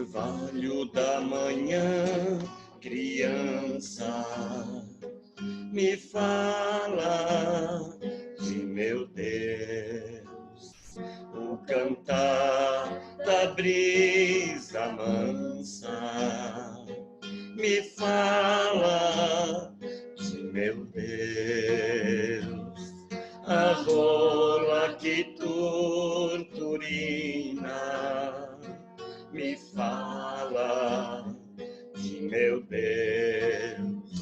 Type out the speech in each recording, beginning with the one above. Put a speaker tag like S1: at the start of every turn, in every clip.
S1: orvalho da manhã, criança, me fala de meu Deus. O cantar da brisa mansa, me fala de meu Deus. A rola que turturina, me fala de meu Deus.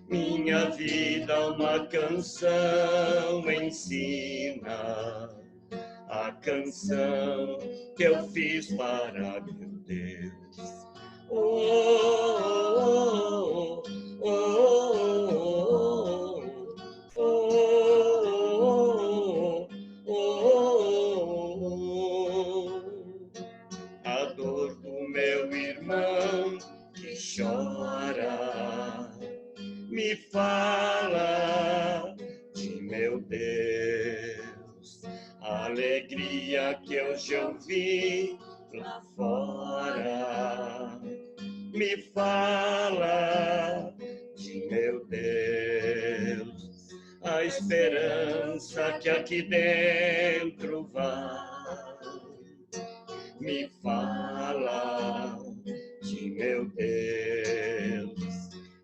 S1: Minha vida uma canção ensina, a canção que eu fiz para meu Deus. Oh, oh, oh, oh, oh, oh, oh. A dor do meu irmão que chora, me fala de meu Deus. A alegria que eu já ouvi lá fora, me fala de meu Deus. A esperança que aqui dentro vai, me fala de meu Deus.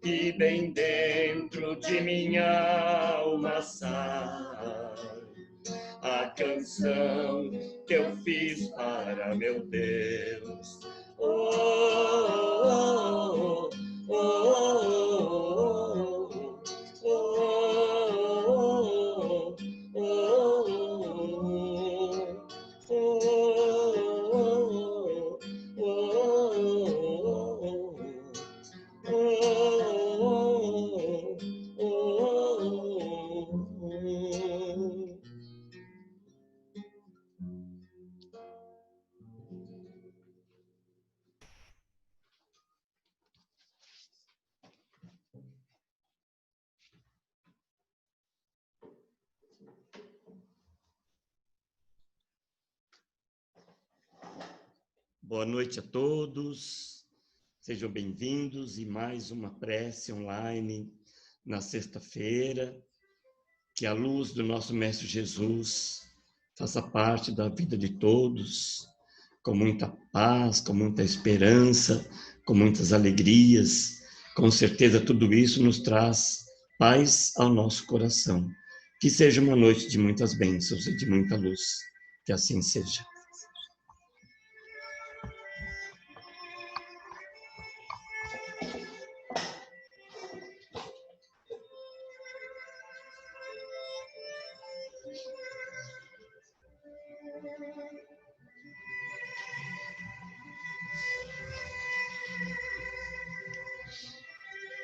S1: E bem dentro de minha alma sai a canção que eu fiz para meu Deus. Oh, oh, oh, oh, oh, oh, oh, Boa noite a todos, sejam bem-vindos e mais uma prece online na sexta-feira. Que a luz do nosso Mestre Jesus faça parte da vida de todos, com muita paz, com muita esperança, com muitas alegrias. Com certeza tudo isso nos traz paz ao nosso coração. Que seja uma noite de muitas bênçãos e de muita luz. Que assim seja.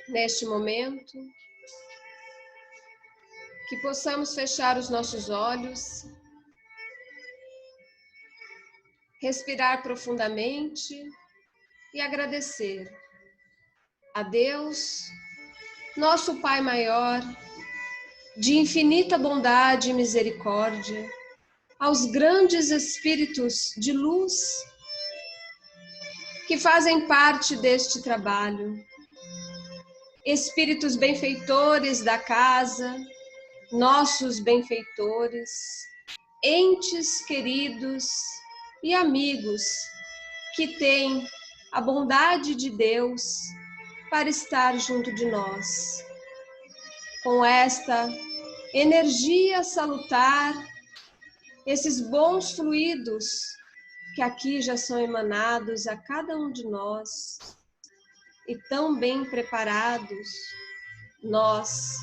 S2: Neste momento, que possamos fechar os nossos olhos, respirar profundamente e agradecer a Deus, nosso Pai maior, de infinita bondade e misericórdia, aos grandes espíritos de luz que fazem parte deste trabalho, espíritos benfeitores da casa, nossos benfeitores, entes queridos e amigos que têm a bondade de Deus para estar junto de nós. Com esta energia salutar, esses bons fluidos que aqui já são emanados a cada um de nós e tão bem preparados, nós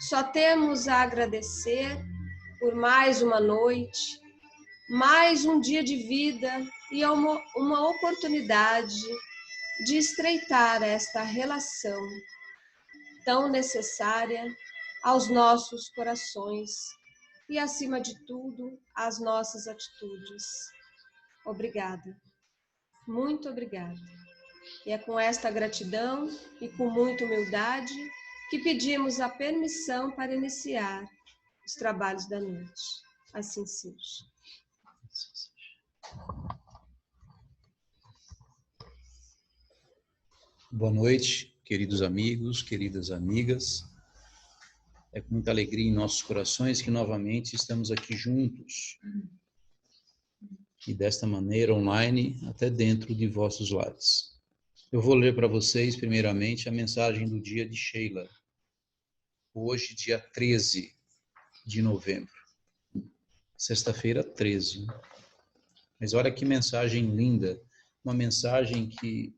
S2: só temos a agradecer por mais uma noite, mais um dia de vida e uma oportunidade de estreitar esta relação tão necessária aos nossos corações e, acima de tudo, às nossas atitudes. Obrigada, muito obrigada. E é com esta gratidão e com muita humildade que pedimos a permissão para iniciar os trabalhos da noite. Assim seja.
S3: Boa noite, queridos amigos, queridas amigas. É com muita alegria em nossos corações que novamente estamos aqui juntos. E desta maneira, online, até dentro de vossos lares. Eu vou ler para vocês, primeiramente, a mensagem do dia de Sheila. Hoje, dia 13 de novembro. Sexta-feira, 13. Mas olha que mensagem linda. Uma mensagem que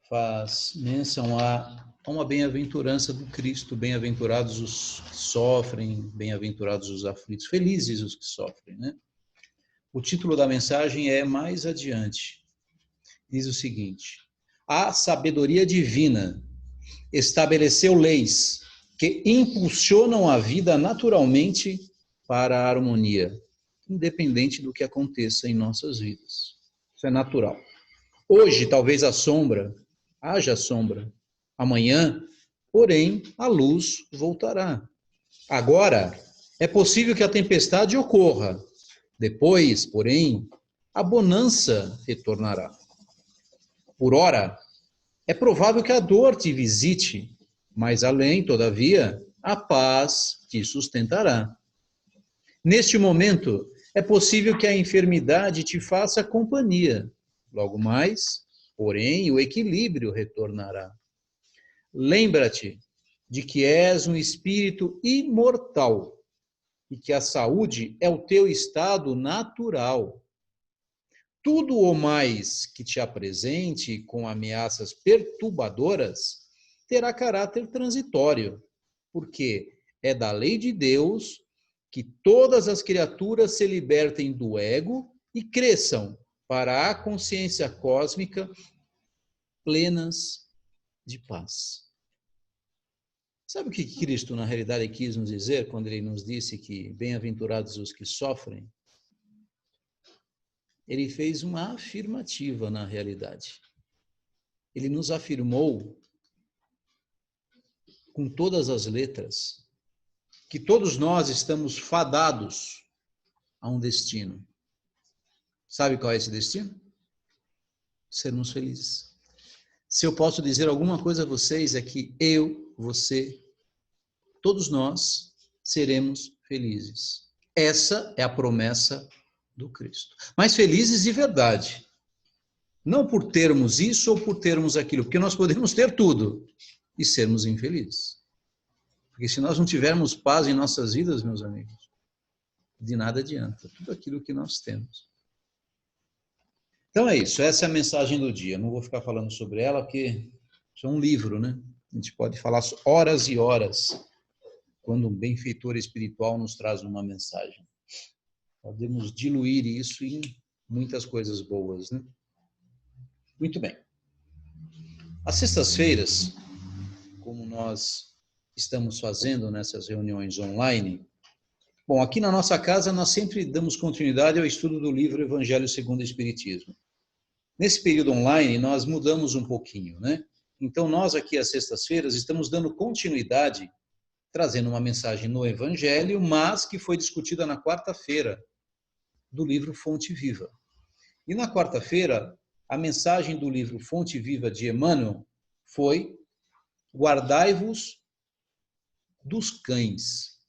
S3: faz menção a uma bem-aventurança do Cristo. Bem-aventurados os que sofrem, bem-aventurados os aflitos, felizes os que sofrem, né? O título da mensagem é mais adiante. Diz o seguinte: a sabedoria divina estabeleceu leis que impulsionam a vida naturalmente para a harmonia, independente do que aconteça em nossas vidas. Isso é natural. Hoje, talvez haja sombra. Amanhã, porém, a luz voltará. Agora, é possível que a tempestade ocorra. Depois, porém, a bonança retornará. Por ora, é provável que a dor te visite, mas além, todavia, a paz te sustentará. Neste momento, é possível que a enfermidade te faça companhia. Logo mais, porém, o equilíbrio retornará. Lembra-te de que és um espírito imortal e que a saúde é o teu estado natural. Tudo o mais que te apresente com ameaças perturbadoras terá caráter transitório, porque é da lei de Deus que todas as criaturas se libertem do ego e cresçam para a consciência cósmica plenas de paz. Sabe o que Cristo, na realidade, quis nos dizer quando ele nos disse que bem-aventurados os que sofrem? Ele fez uma afirmativa na realidade. Ele nos afirmou com todas as letras que todos nós estamos fadados a um destino. Sabe qual é esse destino? Sermos felizes. Se eu posso dizer alguma coisa a vocês, é que eu, você, todos nós seremos felizes. Essa é a promessa do Cristo. Mas felizes de verdade. Não por termos isso ou por termos aquilo, porque nós podemos ter tudo e sermos infelizes. Porque se nós não tivermos paz em nossas vidas, meus amigos, de nada adianta tudo aquilo que nós temos. Então é isso, essa é a mensagem do dia. Não vou ficar falando sobre ela, porque isso é um livro, né? A gente pode falar horas e horas quando um benfeitor espiritual nos traz uma mensagem. Podemos diluir isso em muitas coisas boas, né? Muito bem. Às sextas-feiras, como nós estamos fazendo nessas reuniões online, bom, aqui na nossa casa nós sempre damos continuidade ao estudo do livro Evangelho segundo o Espiritismo. Nesse período online nós mudamos um pouquinho, né? Então nós aqui às sextas-feiras estamos dando continuidade, trazendo uma mensagem no Evangelho, mas que foi discutida na quarta-feira do livro Fonte Viva. E na quarta-feira, a mensagem do livro Fonte Viva de Emmanuel foi: guardai-vos dos cães.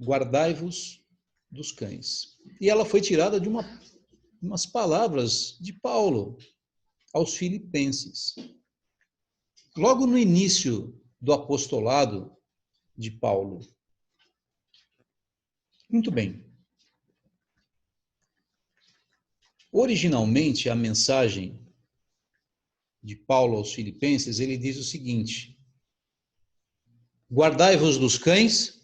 S3: Guardai-vos dos cães. E ela foi tirada de umas palavras de Paulo aos Filipenses. Logo no início do apostolado de Paulo. Muito bem. Originalmente, a mensagem de Paulo aos Filipenses, ele diz o seguinte: guardai-vos dos cães,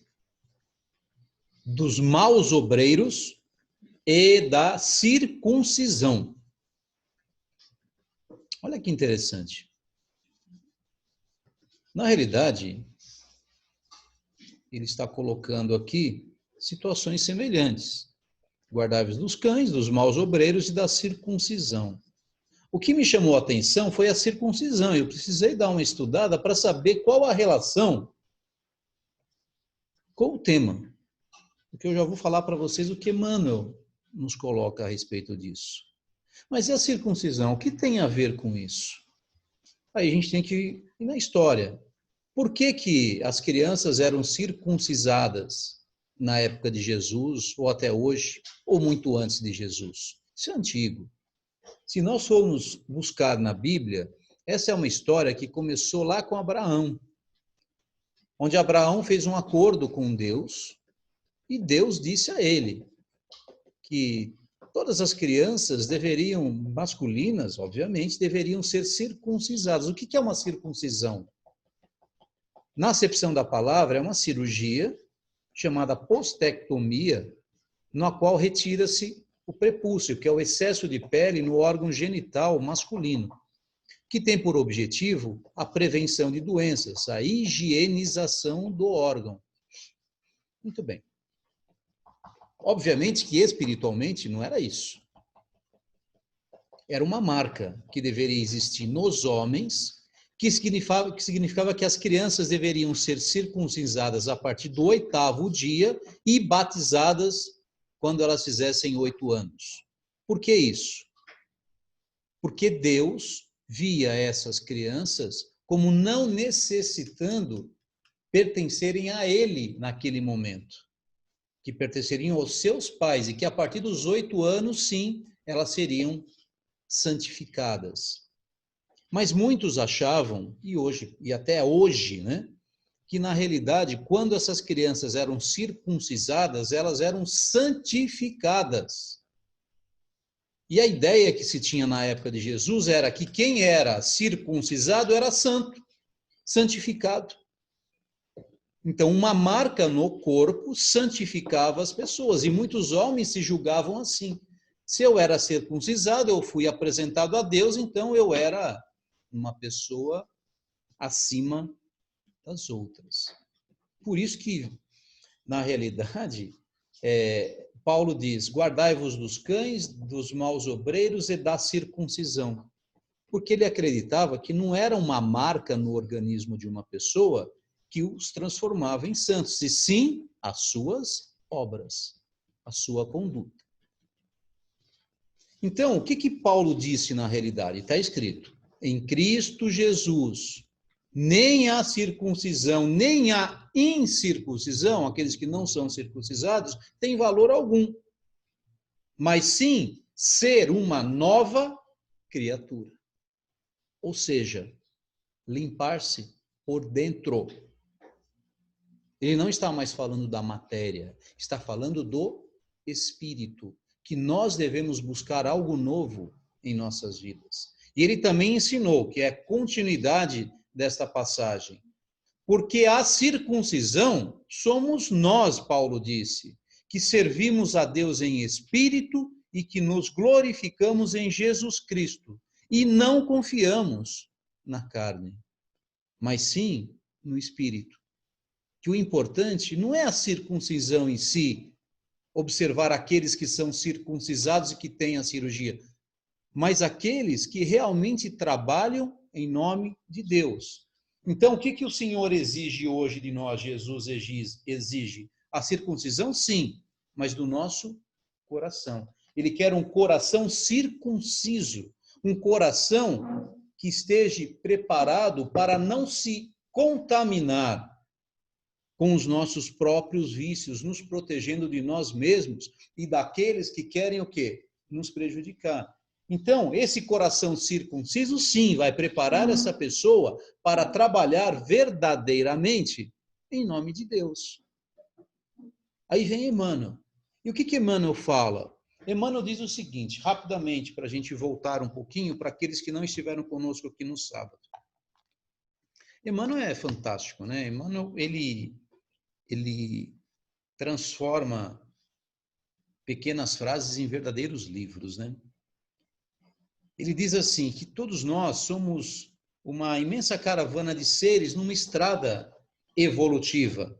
S3: dos maus obreiros e da circuncisão. Olha que interessante. Na realidade, ele está colocando aqui situações semelhantes. Guardai-vos dos cães, dos maus obreiros e da circuncisão. O que me chamou a atenção foi a circuncisão. Eu precisei dar uma estudada para saber qual a relação com o tema. Porque eu já vou falar para vocês o que Emmanuel nos coloca a respeito disso. Mas e a circuncisão? O que tem a ver com isso? Aí a gente tem que ir na história. Por que que as crianças eram circuncisadas na época de Jesus, ou até hoje, ou muito antes de Jesus? Isso é antigo. Se nós formos buscar na Bíblia, essa é uma história que começou lá com Abraão, onde Abraão fez um acordo com Deus, e Deus disse a ele que todas as crianças deveriam, masculinas, obviamente, deveriam ser circuncisadas. O que é uma circuncisão? Na acepção da palavra, é uma cirurgia chamada postectomia, na qual retira-se o prepúcio, que é o excesso de pele no órgão genital masculino, que tem por objetivo a prevenção de doenças, a higienização do órgão. Muito bem. Obviamente que espiritualmente não era isso. Era uma marca que deveria existir nos homens, que significava que as crianças deveriam ser circuncisadas a partir do 8º dia e batizadas quando elas fizessem 8 anos. Por que isso? Porque Deus via essas crianças como não necessitando pertencerem a Ele naquele momento, que pertenceriam aos seus pais e que a partir dos 8 anos, sim, elas seriam santificadas. Mas muitos achavam, e até hoje, né, que na realidade, quando essas crianças eram circuncisadas, elas eram santificadas. E a ideia que se tinha na época de Jesus era que quem era circuncisado era santo, santificado. Então, uma marca no corpo santificava as pessoas, e muitos homens se julgavam assim. Se eu era circuncisado, eu fui apresentado a Deus, então eu era uma pessoa acima das outras. Por isso que, na realidade, Paulo diz, guardai-vos dos cães, dos maus obreiros e da circuncisão. Porque ele acreditava que não era uma marca no organismo de uma pessoa que os transformava em santos, e sim as suas obras, a sua conduta. Então, o que Paulo disse na realidade? Está escrito, em Cristo Jesus, nem a circuncisão, nem a incircuncisão, aqueles que não são circuncisados, tem valor algum. Mas sim, ser uma nova criatura. Ou seja, limpar-se por dentro. Ele não está mais falando da matéria, está falando do espírito, que nós devemos buscar algo novo em nossas vidas. E ele também ensinou, que é continuidade desta passagem, porque a circuncisão somos nós, Paulo disse, que servimos a Deus em espírito e que nos glorificamos em Jesus Cristo, e não confiamos na carne, mas sim no espírito. Que o importante não é a circuncisão em si, observar aqueles que são circuncisados e que têm a cirurgia, mas aqueles que realmente trabalham em nome de Deus. Então, o que o Senhor exige hoje de nós? Jesus exige a circuncisão, sim, mas do nosso coração. Ele quer um coração circunciso, um coração que esteja preparado para não se contaminar com os nossos próprios vícios, nos protegendo de nós mesmos e daqueles que querem o quê? Nos prejudicar. Então, esse coração circunciso, sim, vai preparar essa pessoa para trabalhar verdadeiramente em nome de Deus. Aí vem Emmanuel. E o que Emmanuel fala? Emmanuel diz o seguinte, rapidamente, para a gente voltar um pouquinho para aqueles que não estiveram conosco aqui no sábado. Emmanuel é fantástico, né? Emmanuel, ele transforma pequenas frases em verdadeiros livros, né? Ele diz assim, que todos nós somos uma imensa caravana de seres numa estrada evolutiva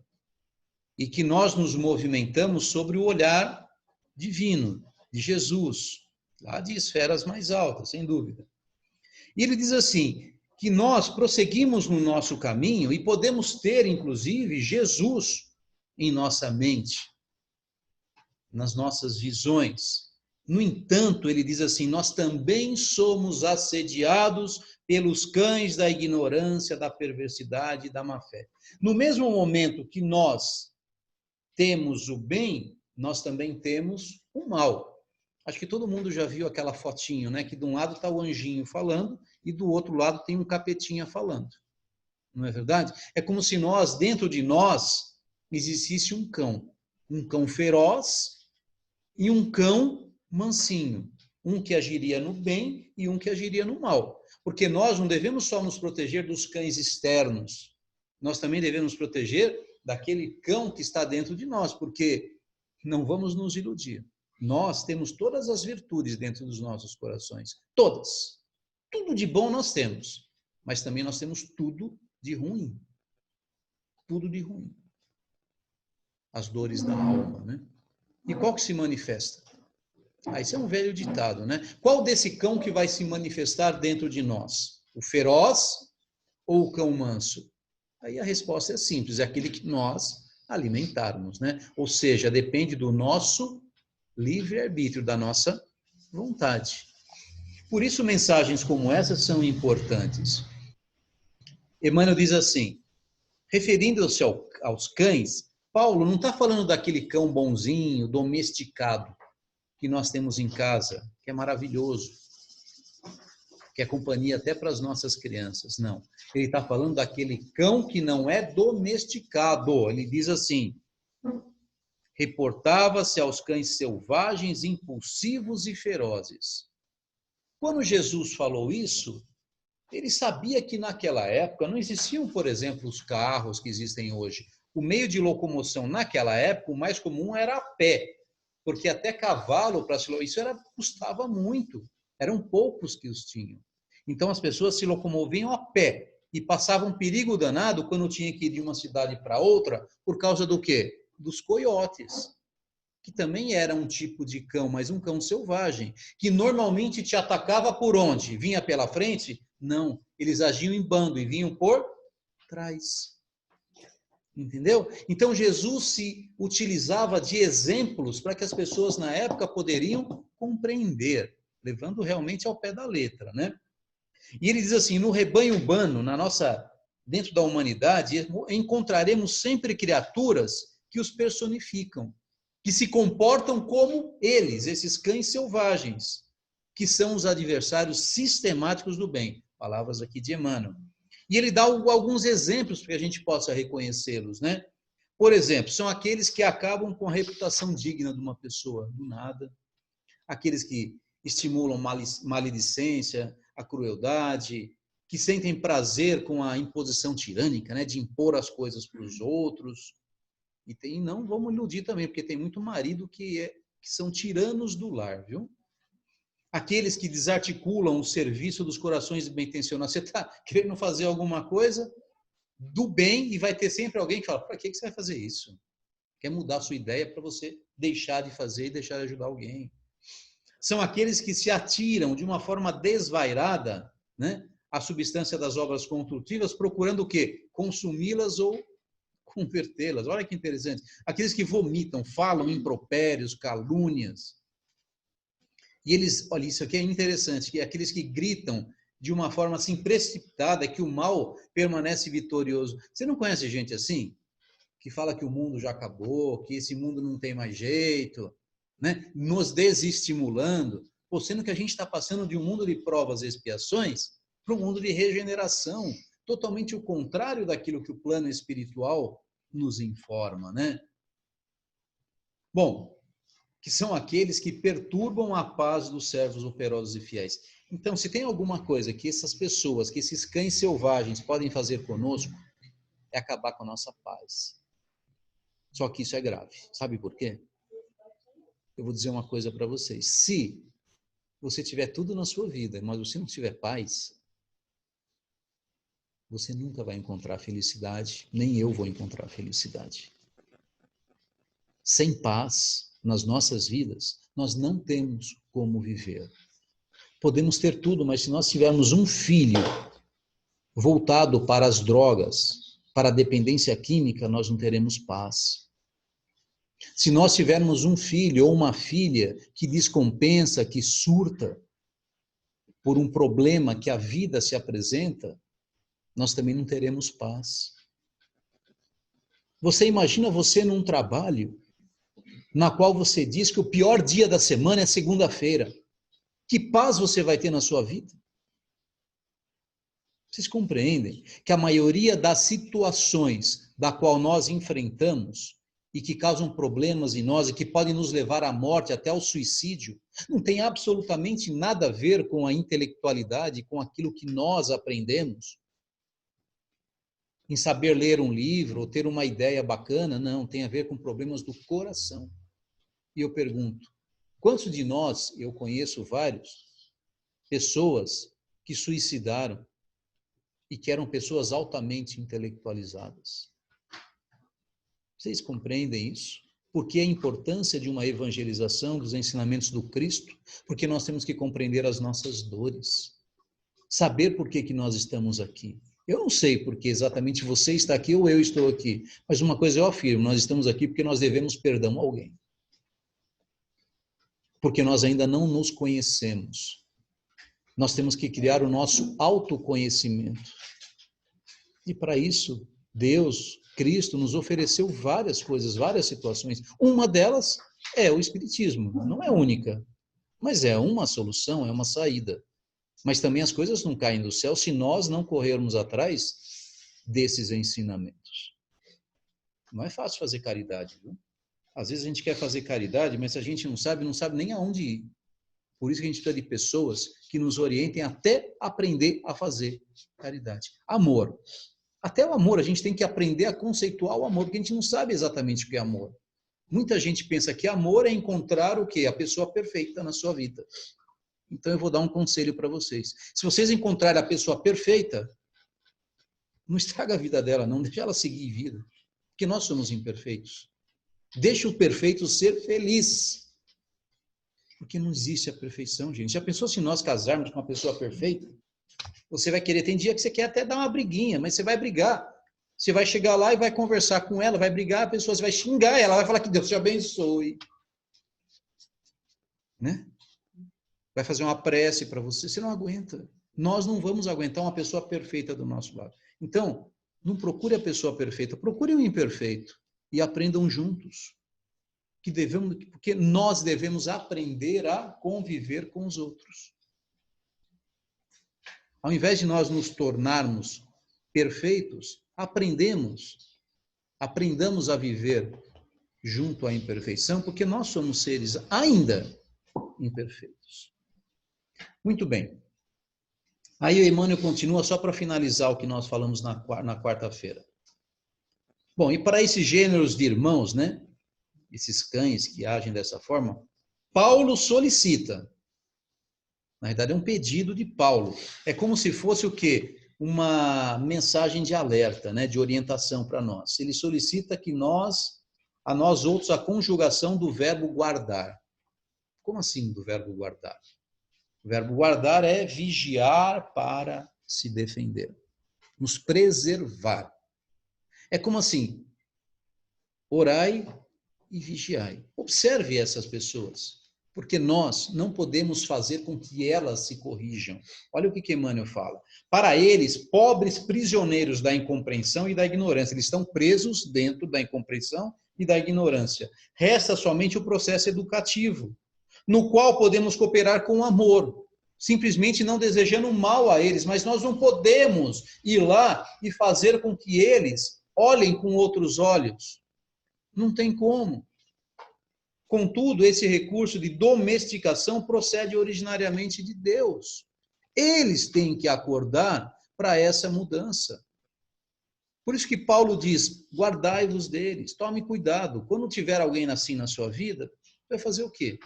S3: e que nós nos movimentamos sobre o olhar divino de Jesus, lá de esferas mais altas, sem dúvida. E ele diz assim, que nós prosseguimos no nosso caminho e podemos ter, inclusive, Jesus em nossa mente, nas nossas visões. No entanto, ele diz assim, nós também somos assediados pelos cães da ignorância, da perversidade e da má-fé. No mesmo momento que nós temos o bem, nós também temos o mal. Acho que todo mundo já viu aquela fotinho, né? Que de um lado está o anjinho falando e do outro lado tem um capetinha falando. Não é verdade? É como se nós, dentro de nós, existisse um cão feroz e um cão mansinho. Um que agiria no bem e um que agiria no mal. Porque nós não devemos só nos proteger dos cães externos, nós também devemos nos proteger daquele cão que está dentro de nós, porque não vamos nos iludir. Nós temos todas as virtudes dentro dos nossos corações. Todas. Tudo de bom nós temos. Mas também nós temos tudo de ruim. Tudo de ruim. As dores da alma, né? E qual que se manifesta? Isso é um velho ditado, né? Qual desse cão que vai se manifestar dentro de nós? O feroz ou o cão manso? Aí a resposta é simples, é aquele que nós alimentarmos, né? Ou seja, depende do nosso livre-arbítrio, da nossa vontade. Por isso, mensagens como essas são importantes. Emmanuel diz assim, referindo-se aos cães, Paulo não está falando daquele cão bonzinho, domesticado, que nós temos em casa, que é maravilhoso, que é companhia até para as nossas crianças. Não. Ele está falando daquele cão que não é domesticado. Ele diz assim, reportava-se aos cães selvagens, impulsivos e ferozes. Quando Jesus falou isso, ele sabia que naquela época não existiam, por exemplo, os carros que existem hoje. O meio de locomoção naquela época, o mais comum era a pé, porque até cavalo para se locomover, custava muito. Eram poucos que os tinham. Então as pessoas se locomoviam a pé e passavam um perigo danado quando tinha que ir de uma cidade para outra, por causa do quê? Dos coiotes, que também era um tipo de cão, mas um cão selvagem, que normalmente te atacava por onde? Vinha pela frente? Não, eles agiam em bando e vinham por trás. Entendeu? Então Jesus se utilizava de exemplos para que as pessoas na época poderiam compreender, levando realmente ao pé da letra, né? E ele diz assim, no rebanho humano, dentro da humanidade, encontraremos sempre criaturas que os personificam, que se comportam como eles, esses cães selvagens, que são os adversários sistemáticos do bem. Palavras aqui de Emmanuel. E ele dá alguns exemplos para que a gente possa reconhecê-los, né? Por exemplo, são aqueles que acabam com a reputação digna de uma pessoa, do nada. Aqueles que estimulam maledicência, a crueldade, que sentem prazer com a imposição tirânica, né? De impor as coisas para os outros. E não vamos iludir também, porque tem muito marido que são tiranos do lar, viu? Aqueles que desarticulam o serviço dos corações bem-intencionados. Você está querendo fazer alguma coisa do bem e vai ter sempre alguém que fala, para que você vai fazer isso? Quer mudar a sua ideia para você deixar de fazer e deixar de ajudar alguém. São aqueles que se atiram de uma forma desvairada, né, à substância das obras construtivas, procurando o quê? Consumi-las ou convertê-las. Olha que interessante. Aqueles que vomitam, falam impropérios, calúnias. E eles, olha, isso aqui é interessante, que aqueles que gritam de uma forma assim precipitada, que o mal permanece vitorioso. Você não conhece gente assim? Que fala que o mundo já acabou, que esse mundo não tem mais jeito, né? Nos desestimulando, sendo que a gente está passando de um mundo de provas e expiações para um mundo de regeneração, totalmente o contrário daquilo que o plano espiritual nos informa, né? Bom, que são aqueles que perturbam a paz dos servos operosos e fiéis. Então, se tem alguma coisa que essas pessoas, que esses cães selvagens podem fazer conosco, é acabar com a nossa paz. Só que isso é grave. Sabe por quê? Eu vou dizer uma coisa para vocês. Se você tiver tudo na sua vida, mas você não tiver paz, você nunca vai encontrar felicidade, nem eu vou encontrar felicidade. Sem paz nas nossas vidas, nós não temos como viver. Podemos ter tudo, mas se nós tivermos um filho voltado para as drogas, para a dependência química, nós não teremos paz. Se nós tivermos um filho ou uma filha que descompensa, que surta por um problema que a vida se apresenta, nós também não teremos paz. Você imagina você num trabalho na qual você diz que o pior dia da semana é segunda-feira. Que paz você vai ter na sua vida? Vocês compreendem que a maioria das situações da qual nós enfrentamos e que causam problemas em nós e que podem nos levar à morte, até ao suicídio, não tem absolutamente nada a ver com a intelectualidade, com aquilo que nós aprendemos, em saber ler um livro ou ter uma ideia bacana, não, tem a ver com problemas do coração. E eu pergunto, quantos de nós, eu conheço vários, pessoas que suicidaram e que eram pessoas altamente intelectualizadas? Vocês compreendem isso? Porque a importância de uma evangelização dos ensinamentos do Cristo, porque nós temos que compreender as nossas dores, saber por que nós estamos aqui. Eu não sei porque exatamente você está aqui ou eu estou aqui, mas uma coisa eu afirmo, nós estamos aqui porque nós devemos perdão a alguém. Porque nós ainda não nos conhecemos. Nós temos que criar o nosso autoconhecimento. E para isso, Deus, Cristo, nos ofereceu várias coisas, várias situações. Uma delas é o Espiritismo. Não é única, mas é uma solução, é uma saída. Mas também as coisas não caem do céu se nós não corrermos atrás desses ensinamentos. Não é fácil fazer caridade, viu? Às vezes a gente quer fazer caridade, mas se a gente não sabe nem aonde ir. Por isso que a gente precisa de pessoas que nos orientem até aprender a fazer caridade. Amor. Até o amor, a gente tem que aprender a conceituar o amor, porque a gente não sabe exatamente o que é amor. Muita gente pensa que amor é encontrar o quê? A pessoa perfeita na sua vida. Então eu vou dar um conselho para vocês. Se vocês encontrarem a pessoa perfeita, não estraga a vida dela, não deixa ela seguir vida. Porque nós somos imperfeitos. Deixa o perfeito ser feliz. Porque não existe a perfeição, gente. Já pensou se nós casarmos com uma pessoa perfeita? Você vai querer, tem dia que você quer até dar uma briguinha, mas você vai brigar. Você vai chegar lá e vai conversar com ela, vai brigar, a pessoa, você vai xingar ela, vai falar que Deus te abençoe. Né? Vai fazer uma prece para você não aguenta. Nós não vamos aguentar uma pessoa perfeita do nosso lado. Então, não procure a pessoa perfeita, procure o imperfeito e aprendam juntos. Porque nós devemos aprender a conviver com os outros. Ao invés de nós nos tornarmos perfeitos, aprendamos a viver junto à imperfeição, porque nós somos seres ainda imperfeitos. Muito bem. Aí o Emmanuel continua só para finalizar o que nós falamos na quarta-feira. Bom, e para esses gêneros de irmãos, né? Esses cães que agem dessa forma, Paulo solicita. Na verdade, é um pedido de Paulo. É como se fosse o quê? Uma mensagem de alerta, né? De orientação para nós. Ele solicita que a nós outros, a conjugação do verbo guardar. Como assim do verbo guardar? O verbo guardar é vigiar para se defender. Nos preservar. É como assim? Orai e vigiai. Observe essas pessoas, porque nós não podemos fazer com que elas se corrijam. Olha o que Emmanuel fala. Para eles, pobres prisioneiros da incompreensão e da ignorância, eles estão presos dentro da incompreensão e da ignorância. Resta somente o processo educativo, no qual podemos cooperar com amor, simplesmente não desejando mal a eles, mas nós não podemos ir lá e fazer com que eles olhem com outros olhos. Não tem como. Contudo, esse recurso de domesticação procede originariamente de Deus. Eles têm que acordar para essa mudança. Por isso que Paulo diz, guardai-vos deles, tome cuidado. Quando tiver alguém assim na sua vida, vai fazer o quê?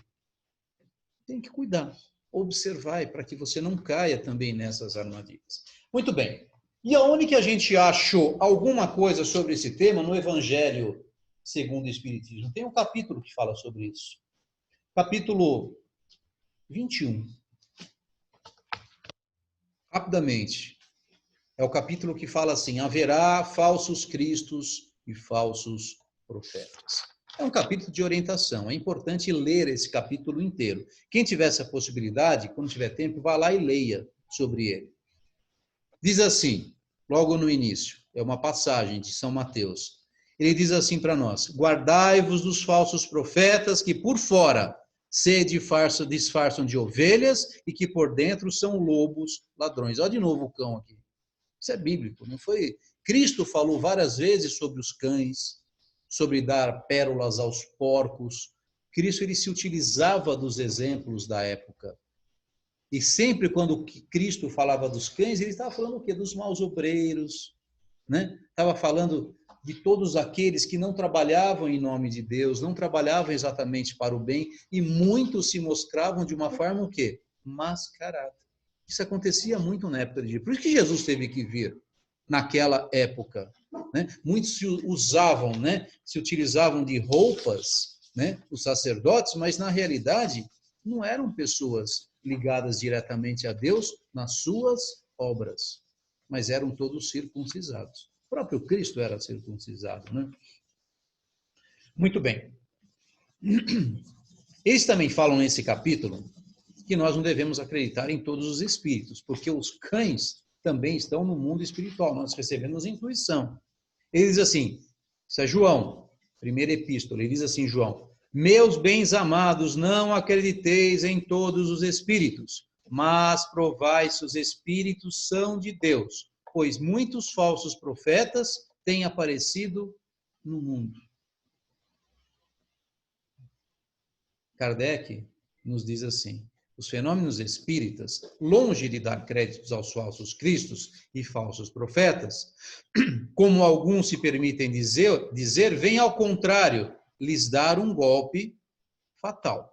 S3: Tem que cuidar, observar, para que você não caia também nessas armadilhas. Muito bem. E aonde que a gente achou alguma coisa sobre esse tema? No Evangelho segundo o Espiritismo. Tem um capítulo que fala sobre isso. Capítulo 21. Rapidamente. É o capítulo que fala assim, haverá falsos cristos e falsos profetas. É um capítulo de orientação. É importante ler esse capítulo inteiro. Quem tiver essa possibilidade, quando tiver tempo, vá lá e leia sobre ele. Diz assim, logo no início, é uma passagem de São Mateus. Ele diz assim para nós: guardai-vos dos falsos profetas que por fora se disfarçam de ovelhas e que por dentro são lobos ladrões. Olha de novo o cão aqui. Isso é bíblico, não foi? Cristo falou várias vezes sobre os cães, sobre dar pérolas aos porcos. Cristo ele se utilizava dos exemplos da época. E sempre quando Cristo falava dos cães, ele estava falando o quê? Dos maus obreiros, né? Estava falando de todos aqueles que não trabalhavam em nome de Deus, não trabalhavam exatamente para o bem, e muitos se mostravam de uma forma o quê? Mascarada. Isso acontecia muito na época de Jesus. Por isso que Jesus teve que vir naquela época, né? Muitos se usavam, né? Se utilizavam de roupas, né? Os sacerdotes, mas na realidade não eram pessoas ligadas diretamente a Deus nas suas obras, mas eram todos circuncisados. O próprio Cristo era circuncisado, né? Muito bem. Eles também falam nesse capítulo que nós não devemos acreditar em todos os espíritos, porque os cães também estão no mundo espiritual, nós recebemos intuição. Ele diz assim, isso é João, primeira epístola, ele diz assim, João: meus bens amados, não acrediteis em todos os espíritos, mas provai se os espíritos são de Deus, pois muitos falsos profetas têm aparecido no mundo. Kardec nos diz assim: os fenômenos espíritas, longe de dar créditos aos falsos cristos e falsos profetas, como alguns se permitem dizer, vem ao contrário, lhes dar um golpe fatal.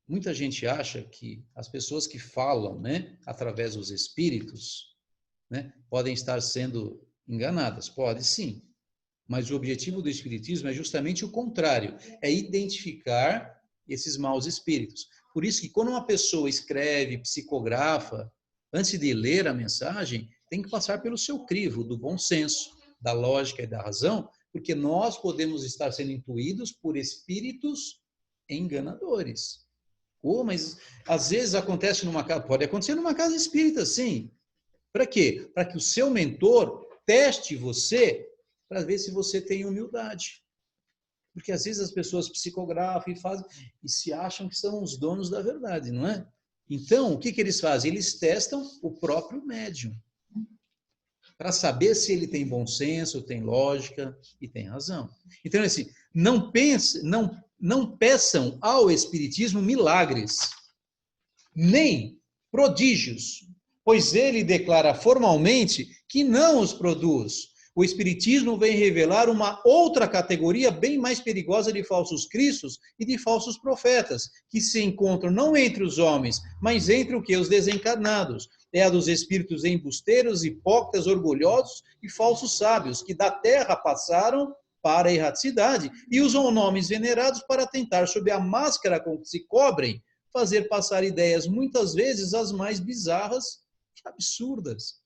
S3: Muita gente acha que as pessoas que falam, né, através dos espíritos, né, podem estar sendo enganadas. Pode sim, mas o objetivo do espiritismo é justamente o contrário, é identificar esses maus espíritos. Por isso que quando uma pessoa escreve, psicografa, antes de ler a mensagem, tem que passar pelo seu crivo do bom senso, da lógica e da razão, porque nós podemos estar sendo intuídos por espíritos enganadores. Mas às vezes acontece numa casa, pode acontecer numa casa espírita, sim. Para quê? Para que o seu mentor teste você para ver se você tem humildade. Porque às vezes as pessoas psicografam e fazem e se acham que são os donos da verdade, não é? Então, o que eles fazem? Eles testam o próprio médium para saber se ele tem bom senso, tem lógica e tem razão. Então, assim, não peçam ao espiritismo milagres, nem prodígios, pois ele declara formalmente que não os produz. O espiritismo vem revelar uma outra categoria bem mais perigosa de falsos cristos e de falsos profetas, que se encontram não entre os homens, mas entre o que? Os desencarnados. É a dos espíritos embusteiros, hipócritas, orgulhosos e falsos sábios, que da terra passaram para a erraticidade e usam nomes venerados para tentar, sob a máscara com que se cobrem, fazer passar ideias, muitas vezes as mais bizarras e absurdas.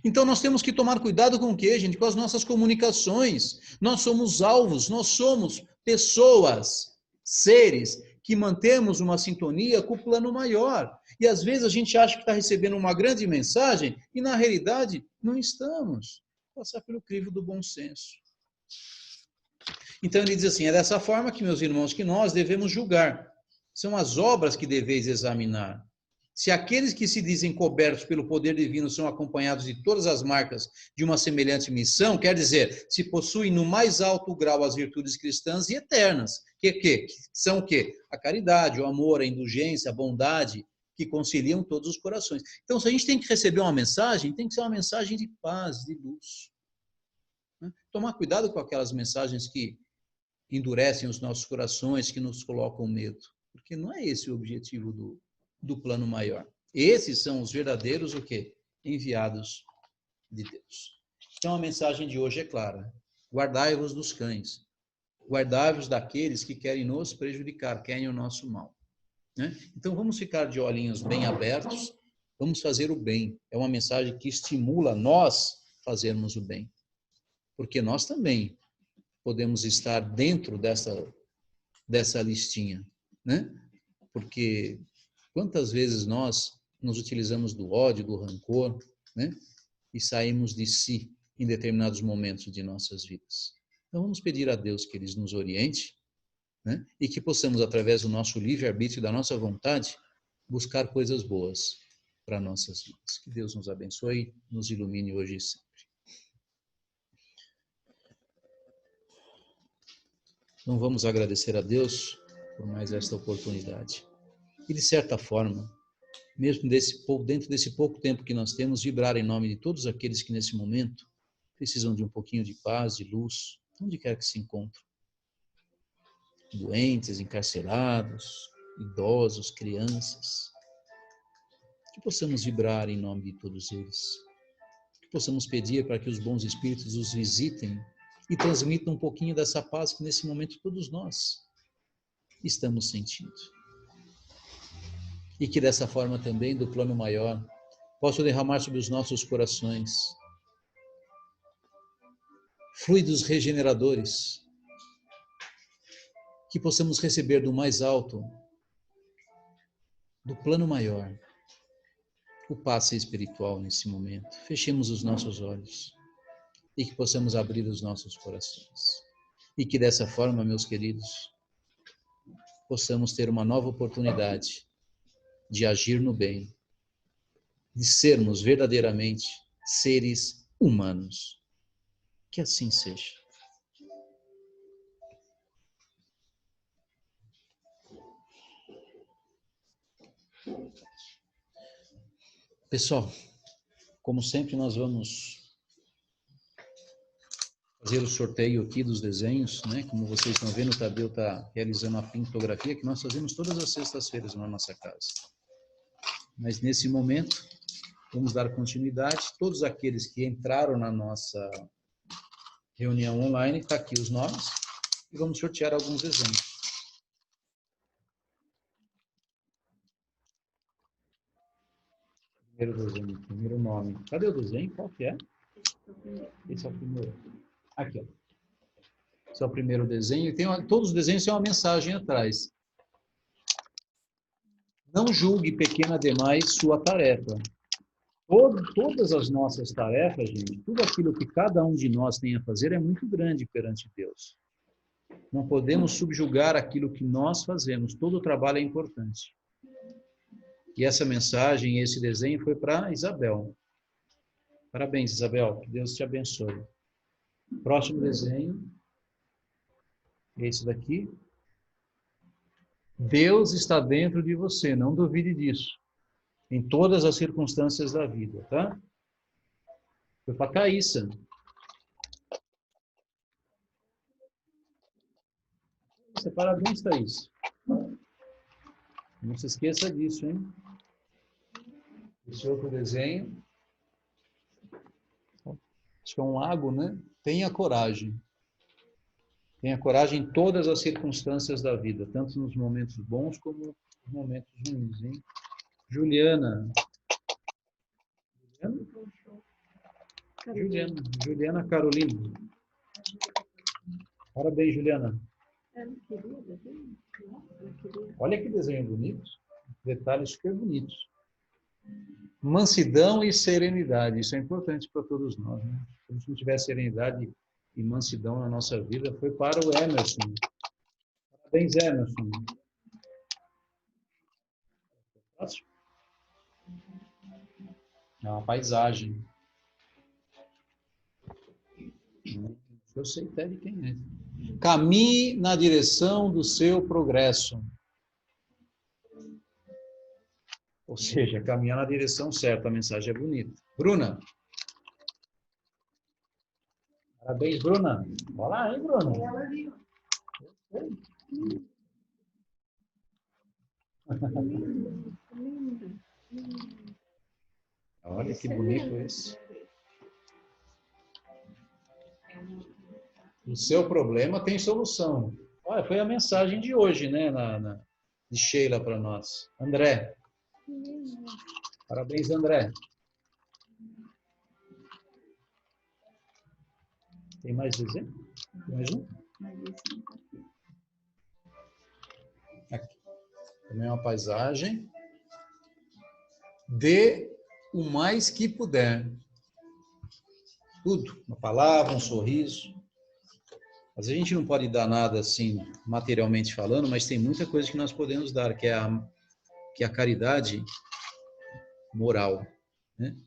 S3: Então nós temos que tomar cuidado com o quê, gente? Com as nossas comunicações. Nós somos alvos, nós somos pessoas, seres que mantemos uma sintonia com o plano maior. E às vezes a gente acha que está recebendo uma grande mensagem e na realidade não estamos. Passar pelo crivo do bom senso. Então ele diz assim, é dessa forma que, meus irmãos, que nós devemos julgar. São as obras que deveis examinar. Se aqueles que se dizem cobertos pelo poder divino são acompanhados de todas as marcas de uma semelhante missão, quer dizer, se possuem no mais alto grau as virtudes cristãs e eternas, que são o quê? A caridade, o amor, a indulgência, a bondade, que conciliam todos os corações. Então, se a gente tem que receber uma mensagem, tem que ser uma mensagem de paz, de luz. Tomar cuidado com aquelas mensagens que endurecem os nossos corações, que nos colocam medo, porque não é esse o objetivo do plano maior. Esses são os verdadeiros o quê? Enviados de Deus. Então a mensagem de hoje é clara: guardai-vos dos cães, guardai-vos daqueles que querem nos prejudicar, querem o nosso mal. Né? Então vamos ficar de olhinhos bem abertos, vamos fazer o bem. É uma mensagem que estimula nós fazermos o bem, porque nós também podemos estar dentro dessa listinha, né? Porque quantas vezes nós nos utilizamos do ódio, do rancor, né? E saímos de si em determinados momentos de nossas vidas. Então vamos pedir a Deus que Ele nos oriente, né? E que possamos, através do nosso livre-arbítrio e da nossa vontade, buscar coisas boas para nossas vidas. Que Deus nos abençoe, nos ilumine hoje e sempre. Então vamos agradecer a Deus por mais esta oportunidade. E de certa forma, mesmo dentro desse pouco tempo que nós temos, vibrar em nome de todos aqueles que nesse momento precisam de um pouquinho de paz, de luz, onde quer que se encontrem. Doentes, encarcerados, idosos, crianças. Que possamos vibrar em nome de todos eles. Que possamos pedir para que os bons espíritos os visitem e transmitam um pouquinho dessa paz que nesse momento todos nós estamos sentindo. E que dessa forma também, do plano maior, possa derramar sobre os nossos corações fluidos regeneradores, que possamos receber do mais alto, do plano maior, o passe espiritual nesse momento. Fechemos os nossos olhos e que possamos abrir os nossos corações. E que dessa forma, meus queridos, possamos ter uma nova oportunidade de agir no bem, de sermos verdadeiramente seres humanos. Que assim seja. Pessoal, como sempre nós vamos fazer o sorteio aqui dos desenhos, né? Como vocês estão vendo, o Tadeu está realizando a pintografia que nós fazemos todas as sextas-feiras na nossa casa. Mas nesse momento, vamos dar continuidade. Todos aqueles que entraram na nossa reunião online, está aqui os nomes, e vamos sortear alguns desenhos. Primeiro desenho, primeiro nome. Cadê o desenho? Qual que é? Esse é o primeiro. Aqui, ó. Esse é o primeiro desenho. Todos os desenhos têm uma mensagem atrás. Não julgue pequena demais sua tarefa. Todas as nossas tarefas, gente, tudo aquilo que cada um de nós tem a fazer é muito grande perante Deus. Não podemos subjugar aquilo que nós fazemos. Todo o trabalho é importante. E essa mensagem, esse desenho foi para Isabel. Parabéns, Isabel. Que Deus te abençoe. Próximo desenho. Esse daqui. Deus está dentro de você, não duvide disso. Em todas as circunstâncias da vida, tá? Foi para Caíssa. Parabéns, Thaís. Não se esqueça disso, hein? Esse outro desenho. Acho que é um lago, né? Tenha coragem. Tenha coragem em todas as circunstâncias da vida, tanto nos momentos bons como nos momentos ruins, hein? Juliana. Juliana Carolina. Parabéns, Juliana. Olha que desenho bonito. Detalhes super bonitos. Mansidão e serenidade. Isso é importante para todos nós, né? Se a gente não tiver serenidade e mansidão na nossa vida, foi para o Emerson. Parabéns, Emerson. É uma paisagem. Eu sei até de quem é. Caminhe na direção do seu progresso. Ou seja, caminhar na direção certa. A mensagem é bonita. Bruna. Parabéns, Bruna. Olha lá, hein, Bruna? Olha que bonito esse. O seu problema tem solução. Olha, foi a mensagem de hoje, né, de Sheila para nós. André. Parabéns, André. Tem mais desenho? Mais um? Aqui. Também uma paisagem. Dê o mais que puder. Tudo. Uma palavra, um sorriso. Às vezes a gente não pode dar nada assim, materialmente falando, mas tem muita coisa que nós podemos dar, que é a caridade moral. Né?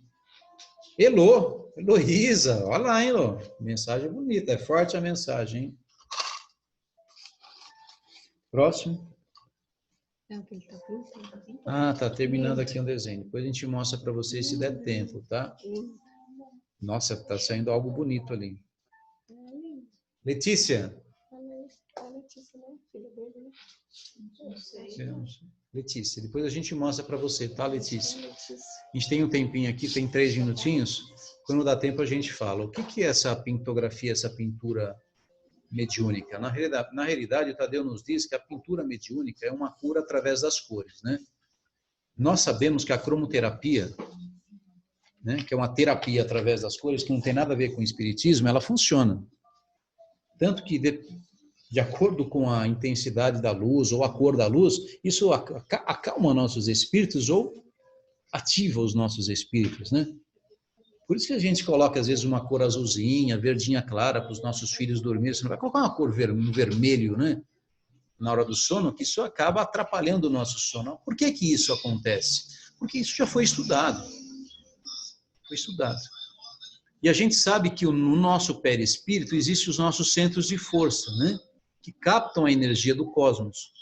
S3: Heloísa, olha lá, hein, Elô? Mensagem bonita, é forte a mensagem, hein? Próximo. Ah, tá terminando aqui um desenho. Depois a gente mostra para vocês se der tempo, tá? Nossa, tá saindo algo bonito ali. Letícia. Letícia, depois a gente mostra para você, tá, Letícia? A gente tem um tempinho aqui, tem 3 minutinhos. Quando dá tempo a gente fala. O que é essa pintografia, essa pintura mediúnica? Na realidade, o Tadeu nos diz que a pintura mediúnica é uma cura através das cores, né? Nós sabemos que a cromoterapia, né, que é uma terapia através das cores, que não tem nada a ver com o espiritismo, ela funciona. Tanto que, de acordo com a intensidade da luz ou a cor da luz, isso acalma nossos espíritos ou ativa os nossos espíritos, né? Por isso que a gente coloca, às vezes, uma cor azulzinha, verdinha clara, para os nossos filhos dormirem. Você não vai colocar uma cor vermelho, né? Na hora do sono, que isso acaba atrapalhando o nosso sono. Por que que isso acontece? Porque isso já foi estudado. Foi estudado. E a gente sabe que no nosso perispírito existem os nossos centros de força, né? Que captam a energia do cosmos.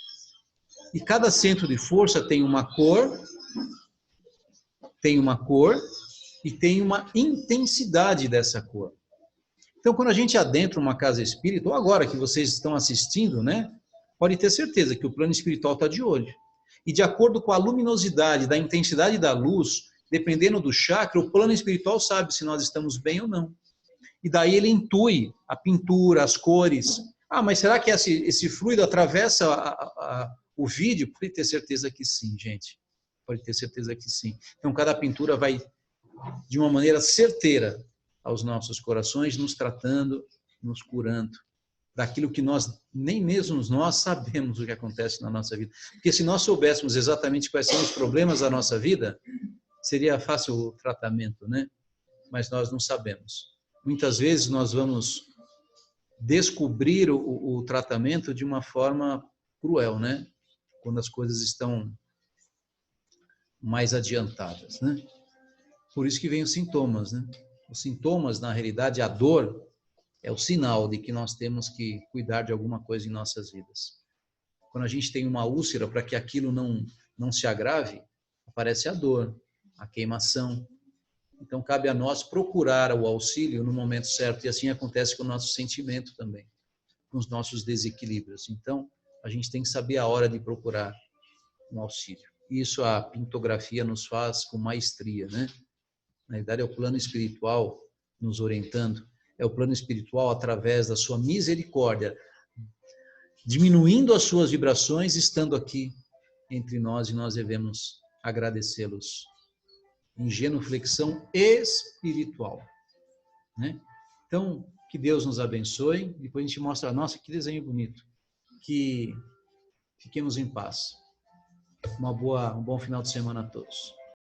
S3: E cada centro de força tem uma cor e tem uma intensidade dessa cor. Então, quando a gente adentra uma casa espírita, ou agora que vocês estão assistindo, né? Pode ter certeza que o plano espiritual está de olho. E de acordo com a luminosidade, da intensidade da luz, dependendo do chakra, o plano espiritual sabe se nós estamos bem ou não. E daí ele intui a pintura, as cores. Ah, mas será que esse fluido atravessa o vídeo? Pode ter certeza que sim, gente. Pode ter certeza que sim. Então, cada pintura vai, de uma maneira certeira, aos nossos corações, nos tratando, nos curando. Daquilo que nós, nem mesmo nós sabemos o que acontece na nossa vida. Porque se nós soubéssemos exatamente quais são os problemas da nossa vida, seria fácil o tratamento, né? Mas nós não sabemos. Muitas vezes nós vamos descobrir o tratamento de uma forma cruel, né? Quando as coisas estão mais adiantadas, né? Por isso que vem os sintomas, né? Os sintomas, na realidade, a dor é o sinal de que nós temos que cuidar de alguma coisa em nossas vidas. Quando a gente tem uma úlcera, para que aquilo não se agrave, aparece a dor, a queimação. Então, cabe a nós procurar o auxílio no momento certo. E assim acontece com o nosso sentimento também, com os nossos desequilíbrios. Então, a gente tem que saber a hora de procurar um auxílio. Isso a pintografia nos faz com maestria, né? Na verdade, é o plano espiritual nos orientando. É o plano espiritual, através da sua misericórdia, diminuindo as suas vibrações, estando aqui entre nós, e nós devemos agradecê-los em genuflexão espiritual, né? Então, que Deus nos abençoe. Depois a gente mostra, nossa, que desenho bonito. Que fiquemos em paz. Um bom final de semana a todos.